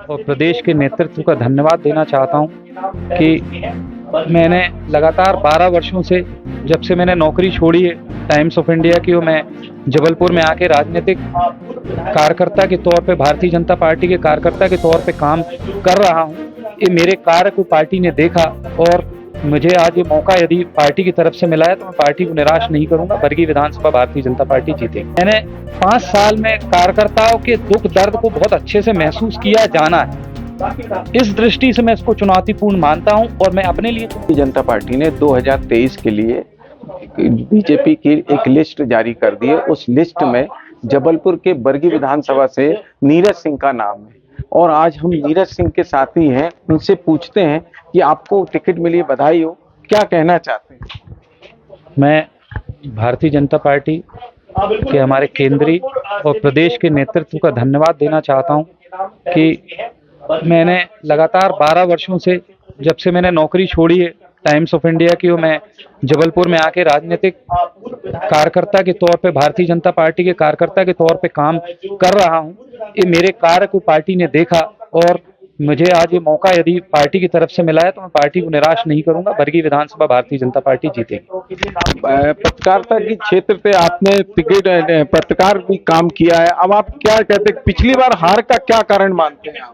और प्रदेश के नेतृत्व का धन्यवाद देना चाहता हूं कि मैंने लगातार 12 वर्षों से, जब से मैंने नौकरी छोड़ी है टाइम्स ऑफ इंडिया की, और मैं जबलपुर में आके राजनीतिक कार्यकर्ता के तौर पे, भारतीय जनता पार्टी के कार्यकर्ता के तौर पे काम कर रहा हूं। ये मेरे कार्य को पार्टी ने देखा और मुझे आज ये मौका यदि पार्टी की तरफ से मिला है तो मैं पार्टी को निराश नहीं करूंगा। बरगी विधानसभा भारतीय जनता पार्टी जीतेगी। मैंने 5 साल में कार्यकर्ताओं के दुख दर्द को बहुत अच्छे से महसूस किया, जाना है। इस दृष्टि से मैं इसको चुनौतीपूर्ण मानता हूं और मैं अपने लिए भारतीय जनता पार्टी ने 2023 के लिए बीजेपी की एक लिस्ट जारी कर दी है। उस लिस्ट में जबलपुर के बरगी विधानसभा से नीरज सिंह का नाम है और आज हम नीरज सिंह के साथी हैं। उनसे पूछते हैं कि आपको टिकट मिली, बधाई हो, क्या कहना चाहते हैं? मैं भारतीय जनता पार्टी के हमारे केंद्रीय और प्रदेश के नेतृत्व का धन्यवाद देना चाहता हूं कि मैंने लगातार 12 वर्षों से, जब से मैंने नौकरी छोड़ी है टाइम्स ऑफ इंडिया की, और मैं जबलपुर में आके राजनीतिक कार्यकर्ता के तौर पे, भारतीय जनता पार्टी के कार्यकर्ता के तौर पे काम कर रहा हूं। ये मेरे कार्य को पार्टी ने देखा और मुझे आज ये मौका यदि पार्टी की तरफ से मिला है तो मैं पार्टी को निराश नहीं करूंगा। बरगी विधानसभा भारतीय जनता पार्टी जीतेगी। पत्रकारिता के क्षेत्र पे आपने पत्रकार भी काम किया है, अब आप क्या कहते हैं, पिछली बार हार का क्या कारण मानते हैं आप?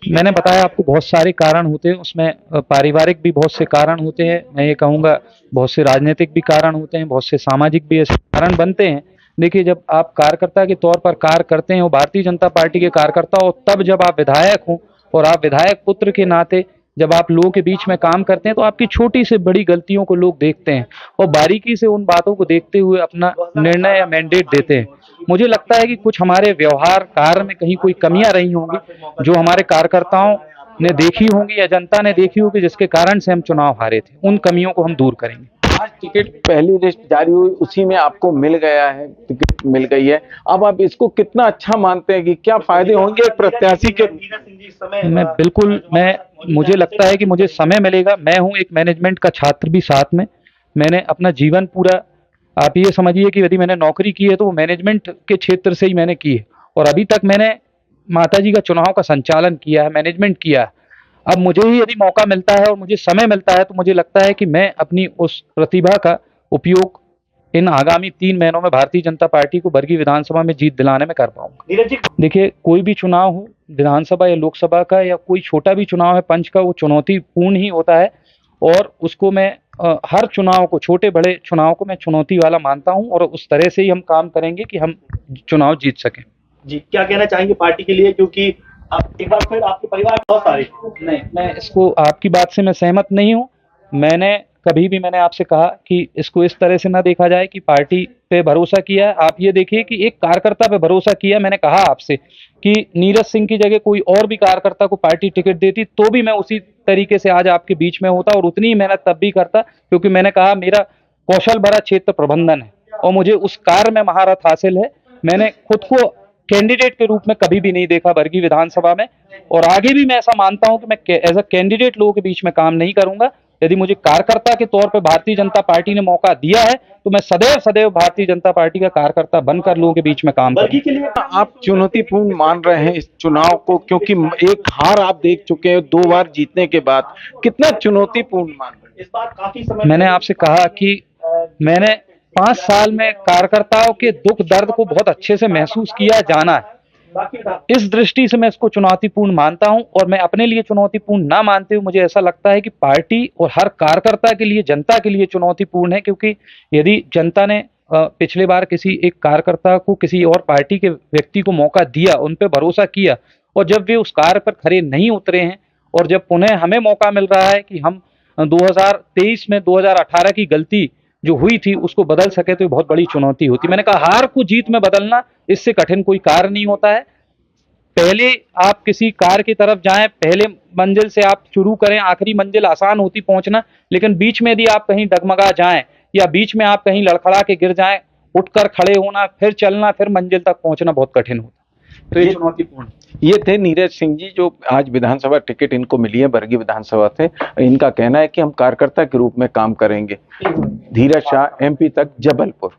मैंने बताया आपको, बहुत सारे कारण होते हैं उसमें। पारिवारिक भी बहुत से कारण होते हैं, मैं ये कहूँगा बहुत से राजनीतिक भी कारण होते हैं, बहुत से सामाजिक भी ऐसे कारण बनते हैं। देखिए, जब आप कार्यकर्ता के तौर पर कार्य करते हैं और भारतीय जनता पार्टी के कार्यकर्ता हो, तब जब आप विधायक हो और आप विधायक पुत्र के नाते जब आप लोगों के बीच में काम करते हैं तो आपकी छोटी से बड़ी गलतियों को लोग देखते हैं और बारीकी से उन बातों को देखते हुए अपना निर्णय या मैंडेट देते हैं। मुझे लगता है कि कुछ हमारे व्यवहार कार्य में कहीं कोई कमियां रही होंगी जो हमारे कार्यकर्ताओं ने देखी होंगी या जनता ने देखी होगी, जिसके कारण से हम चुनाव हारे थे। उन कमियों को हम दूर करेंगे। आज टिकट पहली लिस्ट जारी हुई, उसी में आपको मिल गया है, टिकट मिल गई है। अब आप इसको कितना अच्छा मानते हैं कि क्या फायदे होंगे प्रत्याशी के? मुझे लगता है कि मुझे समय मिलेगा। मैं हूं एक मैनेजमेंट का छात्र भी साथ में। मैंने अपना जीवन पूरा, आप ये समझिए कि यदि मैंने नौकरी की है तो वो मैनेजमेंट के क्षेत्र से ही मैंने की है और अभी तक मैंने माताजी का चुनाव का संचालन किया है, मैनेजमेंट किया है। अब मुझे ही यदि मौका मिलता है और मुझे समय मिलता है तो मुझे लगता है कि मैं अपनी उस प्रतिभा का उपयोग इन आगामी 3 महीनों में भारतीय जनता पार्टी को बरगी विधानसभा में जीत दिलाने में कर पाऊंगा। देखिए, कोई भी चुनाव हो, विधानसभा या लोकसभा का या कोई छोटा भी चुनाव है पंच का, वो चुनौतीपूर्ण ही होता है और उसको मैं हर चुनाव को, छोटे बड़े चुनाव को मैं चुनौती वाला मानता हूं और उस तरह से ही हम काम करेंगे कि हम चुनाव जीत सकें। जी, क्या कहना चाहेंगे पार्टी के लिए, क्योंकि आप एक बार फिर आपके परिवार बहुत सारे? नहीं, मैं इसको, आपकी बात से मैं सहमत नहीं हूं। मैंने आपसे कहा कि इसको इस तरह से ना देखा जाए कि पार्टी पे भरोसा किया है। आप ये देखिए कि एक कार्यकर्ता पे भरोसा किया। मैंने कहा आपसे कि नीरज सिंह की जगह कोई और भी कार्यकर्ता को पार्टी टिकट देती तो भी मैं उसी तरीके से आज आपके बीच में होता और उतनी ही मेहनत तब भी करता, क्योंकि मैंने कहा मेरा कौशल भरा क्षेत्र प्रबंधन है और मुझे उस कार्य में महारत हासिल है। मैंने खुद को कैंडिडेट के रूप में कभी भी नहीं देखा बरगी विधानसभा में और आगे भी मैं ऐसा मानता हूं कि मैं एज अ कैंडिडेट लोगों के बीच में काम नहीं करूंगा। यदि मुझे कार्यकर्ता के तौर पर भारतीय जनता पार्टी ने मौका दिया है तो मैं सदैव भारतीय जनता पार्टी का कार्यकर्ता बनकर लोगों के बीच में काम करूंगा। के लिए आप चुनौतीपूर्ण मान रहे हैं इस चुनाव को, क्योंकि एक हार आप देख चुके हैं 2 बार जीतने के बाद, कितना चुनौतीपूर्ण मान रहे हैं? इस बार काफी समय मैंने आपसे कहा कि मैंने 5 साल में कार्यकर्ताओं के दुख दर्द को बहुत अच्छे से महसूस किया, जाना है। इस दृष्टि से मैं इसको चुनौतीपूर्ण मानता हूं और मैं अपने लिए चुनौतीपूर्ण ना मानते हुए मुझे ऐसा लगता है कि पार्टी और हर कार्यकर्ता के लिए, जनता के लिए चुनौतीपूर्ण है। क्योंकि यदि जनता ने पिछले बार किसी एक कार्यकर्ता को, किसी और पार्टी के व्यक्ति को मौका दिया, उन पे भरोसा किया और जब वे उस कार्य पर खरे नहीं उतरे हैं और जब पुनः हमें मौका मिल रहा है कि हम 2023 में 2018 की गलती जो हुई थी उसको बदल सके, तो ये बहुत बड़ी चुनौती होती। मैंने कहा हार को जीत में बदलना, इससे कठिन कोई कार्य नहीं होता है। पहले आप किसी कार्य की तरफ जाएं, पहले मंजिल से आप शुरू करें, आखिरी मंजिल आसान होती पहुंचना, लेकिन बीच में यदि आप कहीं डगमगा जाएं या बीच में आप कहीं लड़खड़ा के गिर जाएं, उठकर खड़े होना, फिर चलना, फिर मंजिल तक पहुंचना बहुत कठिन होता है। तो ये चुनौतीपूर्ण। ये थे नीरज सिंह जी, जो आज विधानसभा टिकट इनको मिली है बरगी विधानसभा से। इनका कहना है कि हम कार्यकर्ता के रूप में काम करेंगे। धीरज शाह, MP तक, जबलपुर।